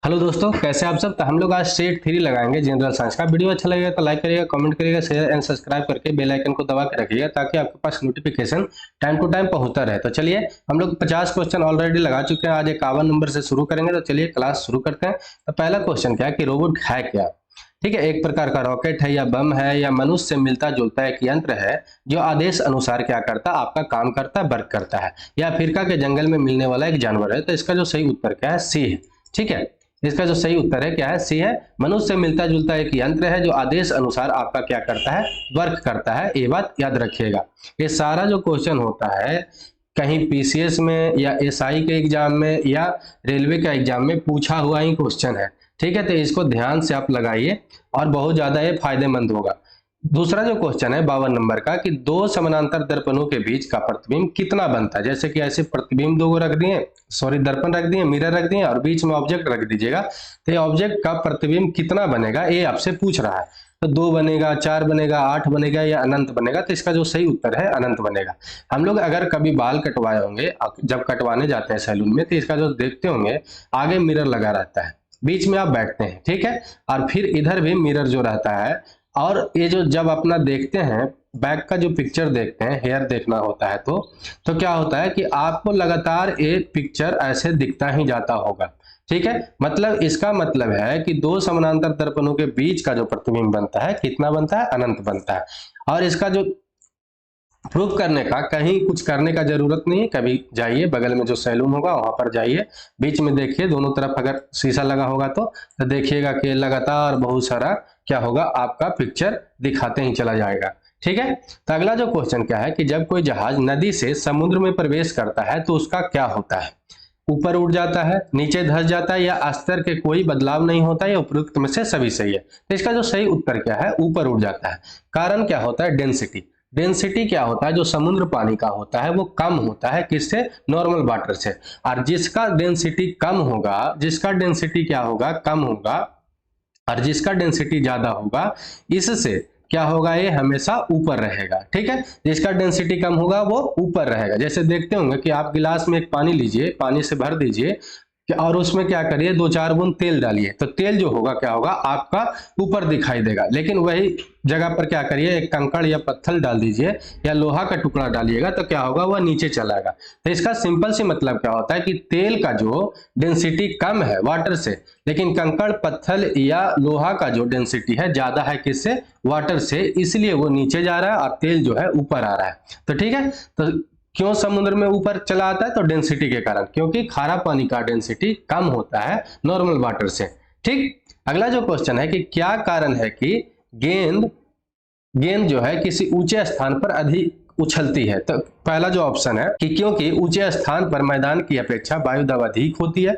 Hello दोस्तों, कैसे आप सब। तो हम लोग आज सेट 3 लगाएंगे जनरल साइंस का। वीडियो अच्छा लगेगा तो लाइक करिएगा, कमेंट करिएगा, शेयर एंड सब्सक्राइब करके बेल आइकन को दबा के रखिएगा ताकि आपके पास नोटिफिकेशन टाइम टू टाइम पहुंचता रहे। तो चलिए, हम लोग 50 क्वेश्चन ऑलरेडी लगा चुके हैं। आज 51 नंबर से शुरू करेंगे। तो चलिए क्लास शुरू करते हैं। तो पहला क्वेश्चन क्या है कि रोबोट है क्या। ठीक है, एक प्रकार का रॉकेट है या बम है या मनुष्य से मिलता जुलता एक यंत्र है जो आदेश अनुसार क्या करता है, आपका काम करता है, वर्क करता है, या अफ्रीका के जंगल में मिलने वाला एक जानवर है। तो इसका जो सही उत्तर क्या है, सी है। ठीक है, इसका जो सही उत्तर है क्या है, सी है। मनुष्य से मिलता जुलता एक यंत्र है जो आदेश अनुसार आपका क्या करता है, वर्क करता है। ये बात याद रखिएगा। ये सारा जो क्वेश्चन होता है कहीं पीसीएस में या एसआई के एग्जाम में या रेलवे का एग्जाम में पूछा हुआ ही क्वेश्चन है। ठीक है, तो इसको ध्यान से आप लगाइए और बहुत ज्यादा ये फायदेमंद होगा। दूसरा जो क्वेश्चन है 52 नंबर का कि दो समानांतर दर्पणों के बीच का प्रतिबिंब कितना बनता है। जैसे कि ऐसे प्रतिबिंब दो रख दिए, सॉरी दर्पण रख दिए, मिरर रख दिए और बीच में ऑब्जेक्ट रख दीजिएगा, तो ये ऑब्जेक्ट का प्रतिबिंब कितना बनेगा ये आपसे पूछ रहा है। तो 2 बनेगा, 4 बनेगा, 8 बनेगा या अनंत बनेगा। तो इसका जो सही उत्तर है अनंत बनेगा। हम लोग अगर कभी बाल कटवाए होंगे, जब कटवाने जाते हैं सैलून में, तो इसका जो देखते होंगे आगे मिरर लगा रहता है, बीच में आप बैठते हैं। ठीक है, और फिर इधर भी मिरर जो रहता है, और ये जो जब अपना देखते हैं बैक का जो पिक्चर देखते हैं, हेयर देखना होता है तो क्या होता है कि आपको लगातार एक पिक्चर ऐसे दिखता ही जाता होगा। ठीक है, मतलब इसका मतलब है कि दो समानांतर दर्पणों के बीच का जो प्रतिबिंब बनता है कितना बनता है, अनंत बनता है। और इसका जो प्रूफ करने का कहीं कुछ करने का जरूरत नहीं है। कभी जाइए बगल में जो सैलून होगा वहां पर जाइए, बीच में देखिए, दोनों तरफ अगर शीशा लगा होगा तो देखिएगा कि लगातार बहुत सारा क्या होगा, आपका पिक्चर दिखाते ही चला जाएगा। ठीक है, तो अगला जो क्वेश्चन क्या है कि जब कोई जहाज नदी से समुद्र में प्रवेश करता है तो उसका क्या होता है। ऊपर उड़ जाता है, नीचे धंस जाता है, या स्तर के कोई बदलाव नहीं होता है, या उपयुक्त में से सभी सही है। तो इसका जो सही उत्तर क्या है, ऊपर उड़ जाता है। कारण क्या होता है, डेंसिटी। डेंसिटी क्या होता है, जो समुद्र पानी का होता है वो कम होता है किससे, नॉर्मल वाटर से। और जिसका डेंसिटी कम होगा, जिसका डेंसिटी क्या होगा, कम होगा, और जिसका डेंसिटी ज्यादा होगा, इससे क्या होगा, ये हमेशा ऊपर रहेगा। ठीक है, जिसका डेंसिटी कम होगा वो ऊपर रहेगा। जैसे देखते होंगे कि आप गिलास में एक पानी लीजिए, पानी से भर दीजिए और उसमें क्या करिए, 2-4 बूंद तेल डालिए, तो तेल जो होगा क्या होगा, आपका ऊपर दिखाई देगा। लेकिन वही जगह पर क्या करिए, एक कंकड़ या पत्थर डाल दीजिए या लोहा का टुकड़ा डालिएगा, तो क्या होगा, वह नीचे चलाएगा। तो इसका सिंपल सी मतलब क्या होता है कि तेल का जो डेंसिटी कम है वाटर से, लेकिन कंकड़ पत्थर या लोहा का जो डेंसिटी है ज्यादा है किससे, वाटर से, इसलिए वो नीचे जा रहा है और तेल जो है ऊपर आ रहा है। तो ठीक है, तो क्यों समुद्र में ऊपर चला आता है, तो डेंसिटी के कारण, क्योंकि खारा पानी का डेंसिटी कम होता है नॉर्मल वाटर से। ठीक, अगला जो क्वेश्चन है कि क्या कारण है कि गेंद गेंद जो है किसी ऊंचे स्थान पर अधिक उछलती है। तो पहला जो ऑप्शन है कि क्योंकि ऊंचे स्थान पर मैदान की अपेक्षा वायु दाब अधिक होती है।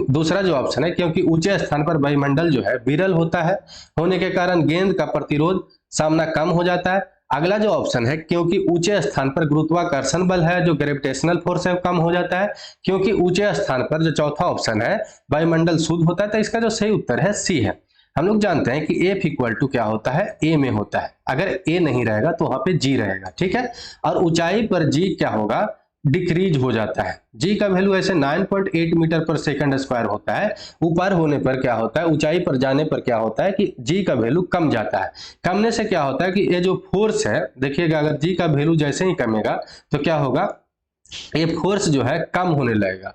दूसरा जो ऑप्शन है क्योंकि ऊंचे स्थान पर वायुमंडल जो है विरल होता है, होने के कारण गेंद का प्रतिरोध सामना कम हो जाता है। अगला जो ऑप्शन है क्योंकि ऊंचे स्थान पर गुरुत्वाकर्षण बल है, जो ग्रेविटेशनल फोर्स है कम हो जाता है। क्योंकि ऊंचे स्थान पर जो चौथा ऑप्शन है वायुमंडल शुद्ध होता है। तो इसका जो सही उत्तर है सी है। हम लोग जानते हैं कि एफ इक्वल टू क्या होता है, ए में होता है। अगर ए नहीं रहेगा तो वहां पे जी रहेगा। ठीक है, और ऊंचाई पर जी क्या होगा, डिक्रीज हो जाता है। जी का वैल्यू ऐसे 9.8 मीटर पर सेकंड स्क्वायर होता है। ऊपर होने पर क्या होता है, ऊंचाई पर जाने पर क्या होता है कि जी का वैल्यू कम जाता है। कमने से क्या होता है कि ये जो फोर्स है, देखिएगा अगर जी का वैल्यू जैसे ही कमेगा तो क्या होगा, ये फोर्स जो है कम होने लगेगा,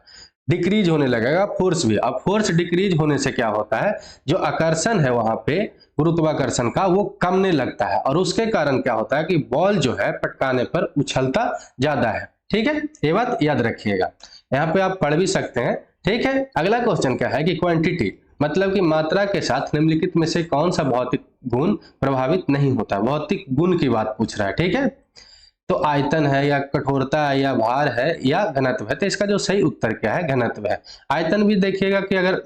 डिक्रीज होने लगेगा फोर्स भी। अब फोर्स डिक्रीज होने से क्या होता है, जो आकर्षण है वहां पे गुरुत्वाकर्षण का वो कमने लगता है, और उसके कारण क्या होता है कि बॉल जो है पटकाने पर उछलता ज्यादा है। ठीक है, ये बात याद रखिएगा। यहाँ पे आप पढ़ भी सकते हैं। ठीक है, अगला क्वेश्चन क्या है कि क्वांटिटी मतलब कि मात्रा के साथ निम्नलिखित में से कौन सा भौतिक गुण प्रभावित नहीं होता। भौतिक गुण की बात पूछ रहा है। ठीक है, तो आयतन है या कठोरता है या भार है या घनत्व है। तो इसका जो सही उत्तर क्या है, घनत्व है। आयतन भी देखिएगा कि अगर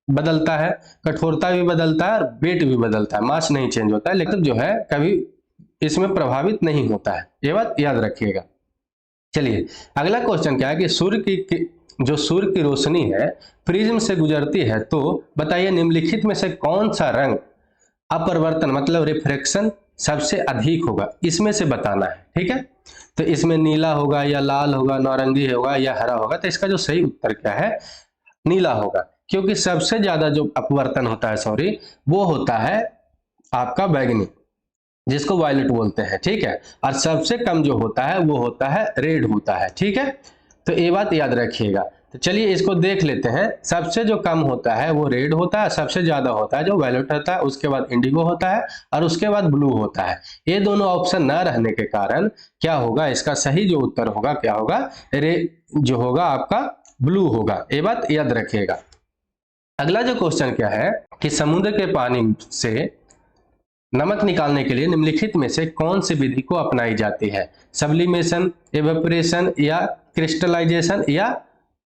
बदलता है, कठोरता भी बदलता है और वेट भी बदलता है, मास नहीं चेंज होता है, लेकिन जो है कभी इसमें प्रभावित नहीं होता है। ये बात याद रखिएगा। चलिए, अगला क्वेश्चन क्या है कि जो सूर्य की रोशनी है प्रिज्म से गुजरती है, तो बताइए निम्नलिखित में से कौन सा रंग अपवर्तन मतलब रिफ्रैक्शन सबसे अधिक होगा, इसमें से बताना है। ठीक है, तो इसमें नीला होगा या लाल होगा, नारंगी होगा या हरा होगा। तो इसका जो सही उत्तर क्या है, नीला होगा। क्योंकि सबसे ज्यादा जो अपवर्तन होता है सॉरी वो होता है आपका बैगनी, जिसको वायलेट बोलते हैं, ठीक है। और सबसे कम जो होता है वो होता है रेड होता है, ठीक है। तो ये बात याद रखिएगा। तो चलिए इसको देख लेते हैं। सबसे जो कम होता है वो रेड होता है, सबसे ज्यादा होता है जो वायलेट होता है, उसके बाद इंडिगो होता है और उसके बाद ब्लू होता है। ये दोनों ऑप्शन ना रहने के कारण क्या होगा, इसका सही जो उत्तर होगा क्या होगा, जो होगा आपका ब्लू होगा। ये बात याद रखिएगा। अगला जो क्वेश्चन क्या है कि समुद्र के पानी से नमक निकालने के लिए निम्नलिखित में से कौन सी विधि को अपनाई जाती है? सब्लिमेशन, एवेपोरेशन या क्रिस्टलाइजेशन या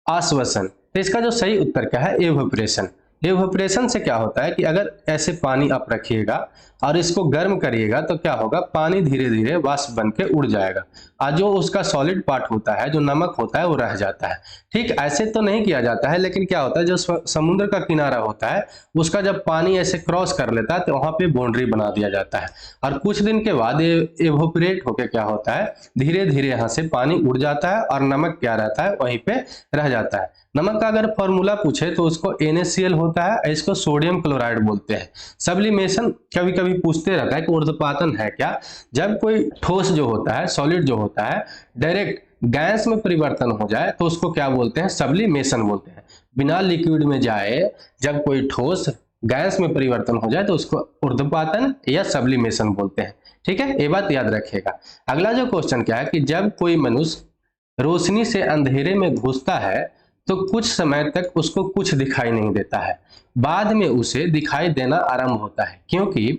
आश्वासन। तो इसका जो सही उत्तर क्या है, एवेपोरेशन। एवेपोरेशन से क्या होता है कि अगर ऐसे पानी आप रखिएगा और इसको गर्म करिएगा तो क्या होगा, पानी धीरे धीरे वाष्प बन के उड़ जाएगा और जो उसका सॉलिड पार्ट होता है, जो नमक होता है, वो रह जाता है। ठीक, ऐसे तो नहीं किया जाता है, लेकिन क्या होता है जो समुद्र का किनारा होता है उसका जब पानी ऐसे क्रॉस कर लेता है तो वहां पे बाउंड्री बना दिया जाता है और कुछ दिन के बाद ये एवेपोरेट होकर क्या होता है, धीरे धीरे यहाँ से पानी उड़ जाता है और नमक क्या रहता है, वहीं पे रह जाता है। नमक का अगर फॉर्मूला पूछे तो उसको NaCl होता है, इसको सोडियम क्लोराइड बोलते हैं। सब्लिमेशन कभी कभी पूछते रहता है कि ऊर्ध्वपातन है क्या, जब कोई ठोस जो होता है, सॉलिड जो होता है, डायरेक्ट गैस में परिवर्तन हो जाए तो उसको क्या बोलते हैं, सब्लिमेशन बोलते हैं। बिना लिक्विड में जाए जब कोई ठोस गैस में परिवर्तन हो जाए तो उसको ऊर्ध्वपातन या सब्लिमेशन बोलते हैं, ठीक है। ये बात याद रखिएगा। अगला जो क्वेश्चन क्या है कि जब कोई मनुष्य रोशनी से अंधेरे में घुसता है तो कुछ समय तक उसको कुछ दिखाई नहीं देता है, बाद में उसे दिखाई देना आरंभ होता है, क्योंकि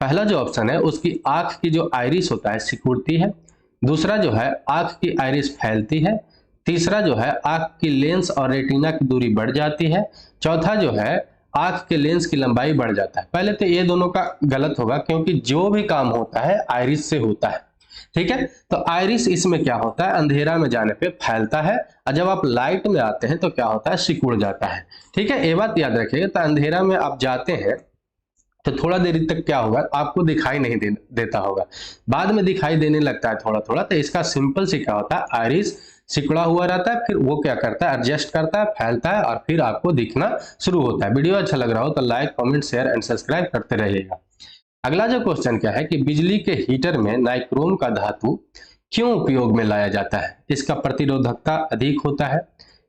पहला जो ऑप्शन है उसकी आंख की जो आइरिस होता है सिकुड़ती है, दूसरा जो है आंख की आइरिस फैलती है, तीसरा जो है आंख की लेंस और रेटिना की दूरी बढ़ जाती है, चौथा जो है आंख के लेंस की लंबाई बढ़ जाता है। पहले तो ये दोनों का गलत होगा, क्योंकि जो भी काम होता है आइरिस से होता है, ठीक है। तो आइरिस इसमें क्या होता है, अंधेरा में जाने पे फैलता है और जब आप लाइट में आते हैं तो क्या होता है, सिकुड़ जाता है, ठीक है। ये बात याद रखिएगा। तो अंधेरा में आप जाते हैं तो थोड़ा देर तक क्या होगा, आपको दिखाई नहीं देता होगा, बाद में दिखाई देने लगता है थोड़ा थोड़ा। तो इसका सिंपल से क्या होता है, आइरिस सिकुड़ा हुआ रहता है, फिर वो क्या करता है, एडजस्ट करता है, फैलता है और फिर आपको दिखना शुरू होता है। वीडियो अच्छा लग रहा हो तो like, comment, share and subscribe करते रहिएगा। अगला जो क्वेश्चन क्या है कि बिजली के हीटर में नाइक्रोम का धातु क्यों उपयोग में लाया जाता है? इसका प्रतिरोधकता अधिक होता है,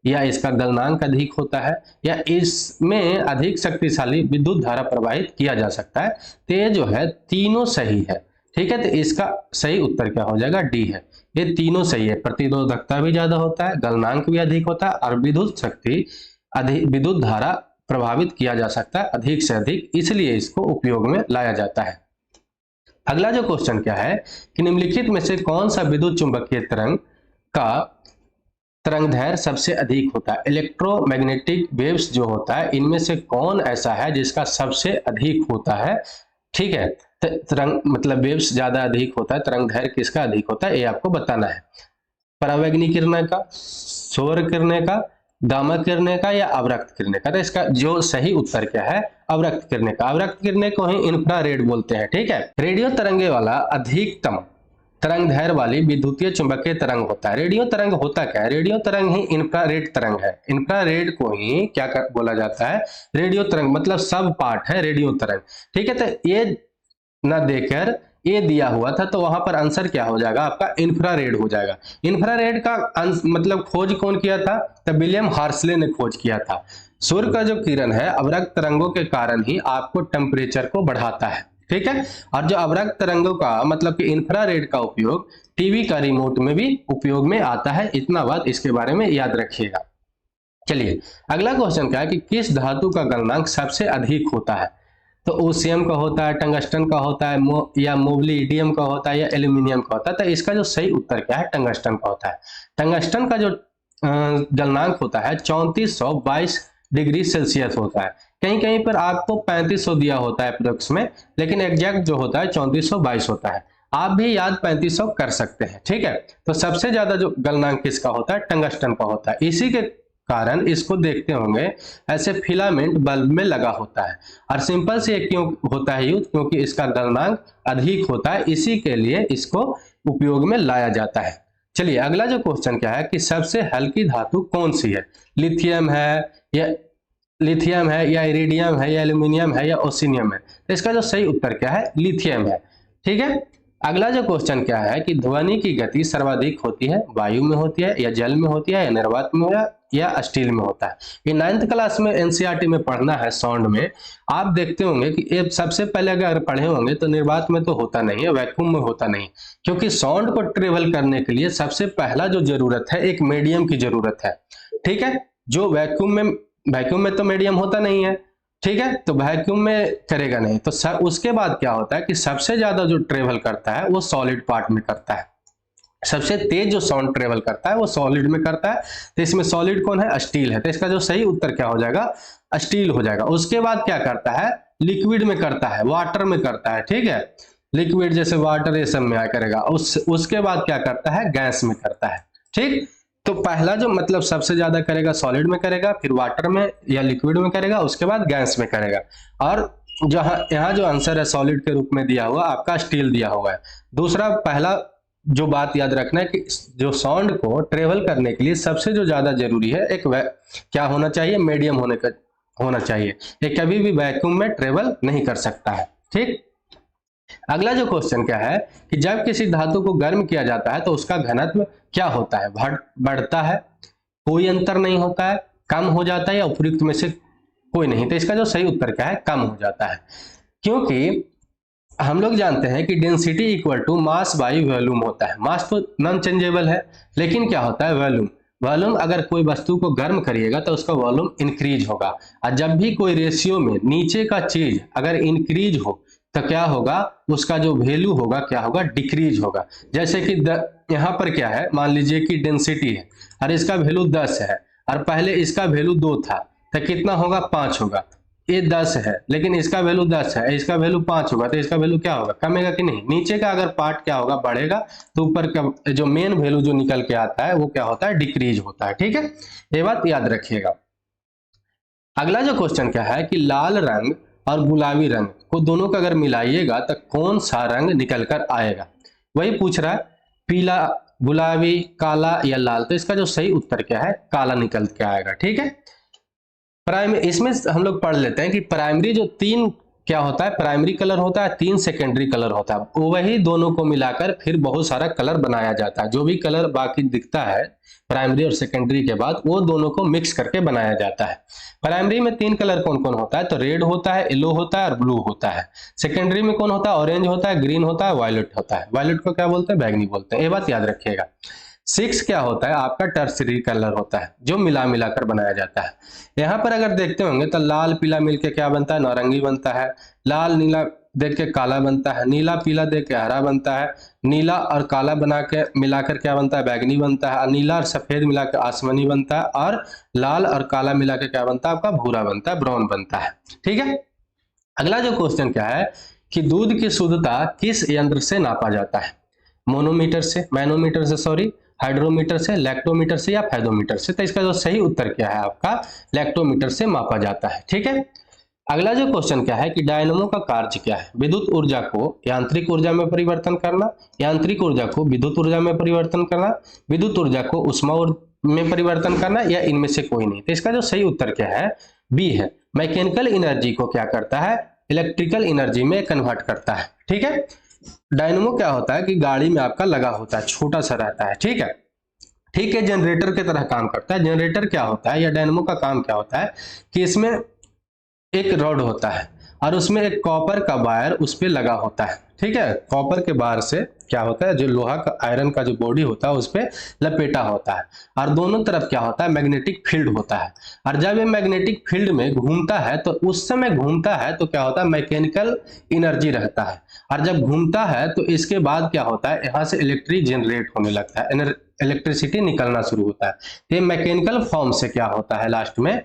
या इसका गलनांक अधिक होता है, या इसमें अधिक शक्तिशाली विद्युत धारा प्रवाहित किया जा सकता है। तो ये जो है तीनों सही है, ठीक है। तो इसका सही उत्तर क्या हो जाएगा, डी है। ये तीनों सही है, प्रतिरोधकता भी ज्यादा होता है, गलनांक भी अधिक होता है और विद्युत शक्ति अधिक, विद्युत धारा प्रभावित किया जा सकता है अधिक से अधिक, इसलिए इसको उपयोग में लाया जाता है। अगला जो क्वेश्चन क्या है कि निम्नलिखित में से कौन सा विद्युत चुंबकीय तरंग का तरंगदैर्घ्य सबसे अधिक होता है? इलेक्ट्रोमैग्नेटिक वेव्स जो होता है इनमें से कौन ऐसा है जिसका सबसे अधिक होता है, ठीक है। तरंग मतलब वेव्स ज्यादा अधिक होता है, तरंगदैर्घ्य किसका अधिक होता है ये आपको बताना है। परावैंगनी किरणें का, सौर किरणें का, गामा किरणें का या अवरक्त किरणें का? तो इसका जो सही उत्तर क्या है, अवरक्त किरणें का। अवरक्त किरणें को ही इंफ्रारेड बोलते हैं, ठीक है। रेडियो तरंगे वाला अधिकतम तरंगदैर्घ्य वाली विद्युतीय चुंबकीय तरंग होता है। रेडियो तरंग होता क्या है, रेडियो तरंग ही इंफ्रारेड तरंग है। इंफ्रारेड को ही क्या बोला जाता है, रेडियो तरंग, मतलब सब पार्ट है रेडियो तरंग, ठीक है। तो ये न देकर ये दिया हुआ था तो वहां पर आंसर क्या हो जाएगा आपका, इंफ्रारेड हो जाएगा। इंफ्रारेड का मतलब खोज कौन किया था, तो विलियम हार्सले ने खोज किया था। सूर्य का जो किरण है अवरक्त तरंगों के कारण ही आपको टेम्परेचर को बढ़ाता है, ठीक है। और जो अवरक्त तरंगों का मतलब कि इंफ्रारेड का उपयोग टीवी का रिमोट में भी उपयोग में आता है। इतना बात इसके बारे में याद रखिएगा। चलिए अगला क्वेश्चन क्या है कि किस धातु का गलनांक सबसे अधिक होता है? तो ओसियम का होता है, टंगस्टन का होता है, या मोब्लिडियम का होता है, या एल्यूमिनियम का होता है? तो इसका जो सही उत्तर क्या है, टंगस्टन का होता है। टंगस्टन का जो गलनांक होता है 3422 डिग्री सेल्सियस होता है। कहीं कहीं पर आपको 3500 दिया होता है अप्रोक्स में, लेकिन एग्जैक्ट जो होता है 3422 होता है। आप भी याद 3500 कर सकते हैं, ठीक है। तो सबसे ज्यादा जो गलनांक किसका होता है, टंगस्टन का होता है। इसी के कारण इसको देखते होंगे ऐसे फिलामेंट बल्ब में लगा होता है। और सिंपल से क्यों होता है यूज, क्योंकि इसका गलनांक अधिक होता है, इसी के लिए इसको उपयोग में लाया जाता है। चलिए अगला जो क्वेश्चन क्या है कि सबसे हल्की धातु कौन सी है? लिथियम है, या लिथियम है या इरिडियम है या एल्यूमिनियम है या ओसिनियम है? तो इसका जो सही उत्तर क्या है? लिथियम है। ठीक है। अगला जो क्वेश्चन क्या है कि ध्वनि की गति सर्वाधिक होती है वायु में होती है या जल में होती है या निर्वात में या स्टील में होता है? ये 9th क्लास में एनसीईआरटी में पढ़ना है। साउंड में आप देखते होंगे कि ये सबसे पहले अगर पढ़े होंगे तो निर्वात में तो होता नहीं है, वैक्यूम में होता नहीं, क्योंकि साउंड को ट्रेवल करने के लिए सबसे पहला जो जरूरत है एक मीडियम की जरूरत है। ठीक है। जो वैक्यूम में तो मीडियम होता नहीं है। ठीक है। तो वैक्यूम में करेगा नहीं, तो उसके बाद क्या होता है कि सबसे ज्यादा जो ट्रेवल करता है वो सॉलिड पार्ट में करता है। सबसे तेज जो साउंड ट्रेवल करता है वो सॉलिड में करता है। तो इसमें सॉलिड कौन है? स्टील है। तो इसका जो सही उत्तर क्या हो जाएगा? स्टील हो जाएगा। उसके बाद क्या करता है? लिक्विड में करता है, वाटर में करता है। ठीक है। लिक्विड जैसे वाटर ये सब में आया करेगा। उसके बाद क्या करता है? गैस में करता है। ठीक। तो पहला जो मतलब सबसे ज्यादा करेगा सॉलिड में करेगा, फिर वाटर में या लिक्विड में करेगा, उसके बाद गैस में करेगा। और जहां यहाँ जो आंसर है सॉलिड के रूप में दिया हुआ आपका स्टील दिया हुआ है। दूसरा, पहला जो बात याद रखना है कि जो साउंड को ट्रेवल करने के लिए सबसे जो ज्यादा जरूरी है एक क्या होना चाहिए? मीडियम होना चाहिए। ये कभी भी वैक्यूम में ट्रेवल नहीं कर सकता है। ठीक। अगला जो क्वेश्चन क्या है कि जब किसी धातु को गर्म किया जाता है तो उसका घनत्व क्या होता है? बढ़ता है, कोई अंतर नहीं होता है, कम हो जाता है या उपयुक्त में से कोई नहीं? तो इसका जो सही उत्तर क्या है? कम हो जाता है। क्योंकि हम लोग जानते हैं कि density equal to mass by volume होता है। मास तो नॉन चेंजेबल है, लेकिन क्या होता है? वॉल्यूम। वॉल्यूम, अगर कोई वस्तु को गर्म करिएगा तो उसका वॉल्यूम इंक्रीज होगा। और जब भी कोई रेशियो में नीचे का चीज अगर इंक्रीज हो तो क्या होगा? उसका जो वैल्यू होगा क्या होगा? डिक्रीज होगा। जैसे कि यहाँ पर क्या है, मान लीजिए कि डेंसिटी है और इसका वैल्यू 10 है और पहले इसका वैल्यू 2 था, तो कितना होगा? 5 होगा। ये 10 है लेकिन इसका वैल्यू 10 है, इसका वैल्यू 5 होगा, तो इसका वैल्यू क्या होगा? कमेगा कि नहीं? नीचे का अगर पार्ट क्या होगा? बढ़ेगा। तो ऊपर का जो मेन वैल्यू जो निकल के आता है वो क्या होता है? डिक्रीज होता है। ठीक है। ये बात याद रखिएगा। अगला जो क्वेश्चन क्या है कि लाल रंग और गुलाबी रंग को दोनों का अगर मिलाइएगा तो कौन सा रंग निकल कर आएगा? वही पूछ रहा है। पीला, गुलाबी, काला या लाल? तो इसका जो सही उत्तर क्या है? काला निकल के आएगा। ठीक है। प्राइमरी, इसमें हम लोग पढ़ लेते हैं कि प्राइमरी जो 3 क्या होता है? प्राइमरी कलर होता है, 3 सेकेंडरी कलर होता है। वही दोनों को मिलाकर फिर बहुत सारा कलर बनाया जाता है। जो भी कलर बाकी दिखता है प्राइमरी और सेकेंडरी के बाद वो दोनों को मिक्स करके बनाया जाता है। प्राइमरी में 3 कलर कौन कौन होता है? तो रेड होता है, येलो होता है और ब्लू होता है। सेकेंडरी में कौन होता है? ऑरेंज होता है, ग्रीन होता है, वायलेट होता है। वायलेट को क्या बोलते हैं? बैगनी बोलते हैं। ये बात याद रखिएगा। 6 क्या होता है? आपका टर्सरी कलर होता है जो मिला मिलाकर बनाया जाता है। यहाँ पर अगर देखते होंगे तो लाल पीला मिलके क्या बनता है? नारंगी बनता है। लाल नीला देख के काला बनता है। नीला पीला देख के हरा बनता है। नीला और काला बना के मिलाकर क्या बनता है? बैगनी बनता है। नीला और सफेद मिला के आसमानी बनता है। और लाल और काला मिला के क्या बनता है? आपका भूरा बनता है, ब्राउन बनता है। ठीक है। अगला जो क्वेश्चन क्या है कि दूध की शुद्धता किस यंत्र से नापा जाता है? मैनोमीटर से सॉरी, हाइड्रोमीटर से, लैक्टोमीटर से या फेदोमीटर से? तो इसका जो सही उत्तर क्या है? आपका लैक्टोमीटर से मापा जाता है। ठीक है। अगला जो क्वेश्चन क्या है कि डायनेमो का कार्य क्या है? विद्युत ऊर्जा को यांत्रिक ऊर्जा में परिवर्तन करना, यांत्रिक ऊर्जा को विद्युत ऊर्जा में परिवर्तन करना, विद्युत ऊर्जा को ऊष्मा में परिवर्तन करना या इनमें से कोई नहीं? तो इसका जो सही उत्तर क्या है? बी है। मैकेनिकल एनर्जी को क्या करता है? इलेक्ट्रिकल एनर्जी में कन्वर्ट करता है। ठीक है। डायनेमो क्या होता है कि गाड़ी में आपका लगा होता है, छोटा सा रहता है। ठीक है। ठीक है। जनरेटर की तरह काम करता है। जनरेटर क्या होता है या डायनेमो का काम क्या होता है कि इसमें एक रॉड होता है और उसमें एक कॉपर का वायर उस पर लगा होता है। ठीक है। कॉपर के वायर से क्या होता है? जो लोहा का आयरन का जो बॉडी होता है उस पर लपेटा होता है और दोनों तरफ क्या होता है? मैग्नेटिक फील्ड होता है। और जब ये मैग्नेटिक फील्ड में घूमता है तो उस समय घूमता है तो क्या होता है? मैकेनिकल एनर्जी रहता है। और जब घूमता है तो इसके बाद क्या होता है? यहाँ से इलेक्ट्रिक जनरेट होने लगता है, इलेक्ट्रिसिटी निकलना शुरू होता है। ये मैकेनिकल फॉर्म से क्या होता है? लास्ट में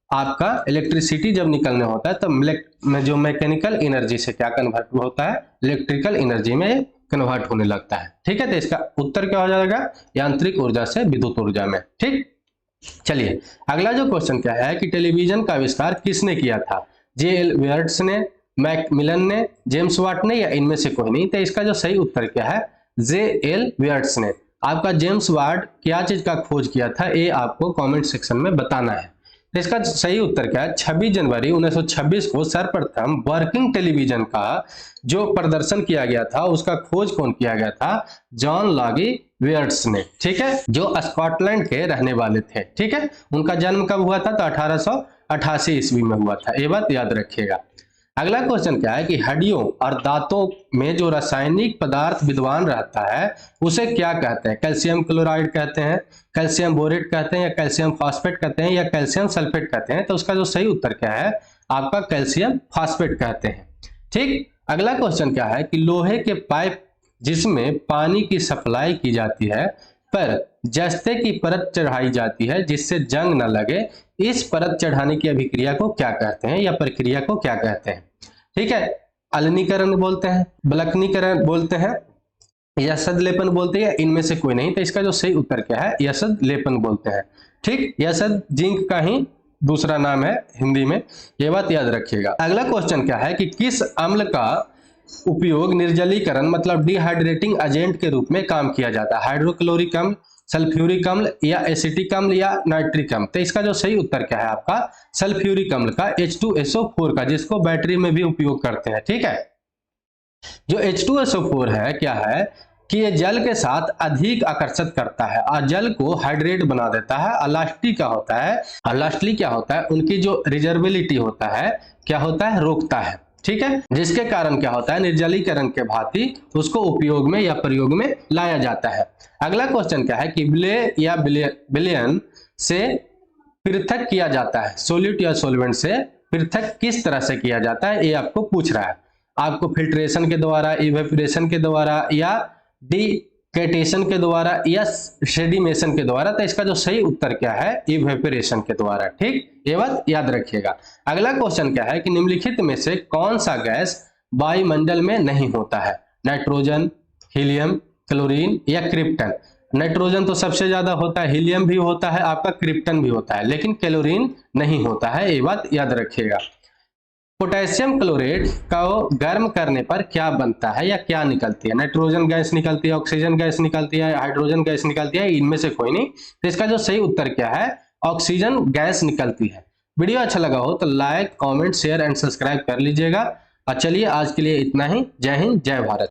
आपका इलेक्ट्रिसिटी जब निकलने होता है तो जो मैकेनिकल एनर्जी से क्या कन्वर्ट होता है? इलेक्ट्रिकल एनर्जी में कन्वर्ट होने लगता है। ठीक है। तो इसका उत्तर क्या हो जाएगा? यांत्रिक ऊर्जा से विद्युत ऊर्जा में। ठीक। चलिए अगला जो क्वेश्चन क्या है कि टेलीविजन का आविष्कार किसने किया था? जे.एल. वेयर्ट्ज ने, मैकमिलन ने, जेम्स वाट ने या इनमें से कोई नहीं? तो इसका जो सही उत्तर क्या है? जे.एल. वेयर्ट्ज ने। आपका जेम्स वाट क्या चीज का खोज किया था? ये आपको कमेंट सेक्शन में बताना है। तो इसका सही उत्तर क्या है? 26 जनवरी 1926 को सर्वप्रथम वर्किंग टेलीविजन का जो प्रदर्शन किया गया था उसका खोज कौन किया गया था? जॉन लॉगी वियर्ट्स ने, ठीक है, जो स्कॉटलैंड के रहने वाले थे, ठीक है। उनका जन्म कब हुआ था? तो 1888 ईस्वी में हुआ था, ये बात याद रखिएगा। अगला क्वेश्चन क्या है कि हड्डियों और दांतों में जो रासायनिक पदार्थ विद्यमान रहता है उसे क्या कहते हैं? कैल्शियम क्लोराइड कहते हैं, कैल्शियम बोरेट कहते हैं, या कैल्शियम फास्फेट कहते हैं, या कैल्शियम सल्फेट कहते हैं? तो उसका जो सही उत्तर क्या है? आपका कैल्शियम फास्फेट कहते हैं, ठीक। अगला क्वेश्चन क्या है कि लोहे के पाइप जिसमें पानी की सप्लाई की जाती है पर जस्ते की परत चढ़ाई जाती है जिससे जंग न लगे, इस परत चढ़ाने की अभिक्रिया को क्या कहते हैं या प्रक्रिया को क्या कहते हैं? ठीक है, अलनीकरण बोलते हैं, बलकनीकरण बोलते हैं, यसद लेपन बोलते हैं, या इनमें से कोई नहीं। तो इसका जो सही उत्तर क्या है? यसद लेपन बोलते हैं, ठीक। यसद जिंक का ही दूसरा नाम है हिंदी में, ये बात याद रखिएगा। अगला क्वेश्चन क्या है कि किस अम्ल का उपयोग निर्जलीकरण मतलब डिहाइड्रेटिंग एजेंट के रूप में काम किया जाता है? हाइड्रोक्लोरिक अम्ल, सल्फ्यूरिक अम्ल, या एसिटिक अम्ल, या नाइट्रिक अम्ल? तो इसका जो सही उत्तर क्या है? आपका सल्फ्यूरिक अम्ल का, H2SO4 का, जिसको बैटरी में भी उपयोग करते हैं, ठीक है। जो H2SO4 है क्या है कि ये जल के साथ अधिक आकर्षित करता है और जल को हाइड्रेट बना देता है। और लास्टली क्या होता है? और लास्टली क्या होता है? उनकी जो रिजर्वेबिलिटी होता है क्या होता है? रोकता है, ठीक है, जिसके कारण क्या होता है? निर्जलीकरण के भांति उसको उपयोग में या प्रयोग में लाया जाता है। अगला क्वेश्चन क्या है कि विलेय या विलयन से पृथक किया जाता है, सोल्यूट या सोलवेंट से पृथक किस तरह से किया जाता है? ये आपको पूछ रहा है। आपको फिल्ट्रेशन के द्वारा, इवेपोरेशन के द्वारा, या डिकेटेशन के द्वारा, या सेडिमेशन के द्वारा? तो इसका जो सही उत्तर क्या है? इवेपोरेशन के द्वारा, ठीक, ये बात याद रखिएगा। अगला क्वेश्चन क्या है कि निम्नलिखित में से कौन सा गैस वायुमंडल में नहीं होता है? नाइट्रोजन, हीलियम, क्लोरीन, या क्रिप्टन? नाइट्रोजन तो सबसे ज्यादा होता है, हीलियम भी होता है, आपका क्रिप्टन भी होता है, लेकिन क्लोरीन नहीं होता है, ये बात याद रखिएगा। पोटेशियम क्लोरेट को गर्म करने पर क्या बनता है या क्या निकलती है? नाइट्रोजन गैस निकलती है, ऑक्सीजन गैस निकलती है, हाइड्रोजन गैस निकलती है, इनमें से कोई नहीं। तो इसका जो सही उत्तर क्या है? ऑक्सीजन गैस निकलती है। वीडियो अच्छा लगा हो तो like, comment, share and subscribe कर लीजिएगा। और चलिए आज के लिए इतना ही। जय हिंद, जय भारत।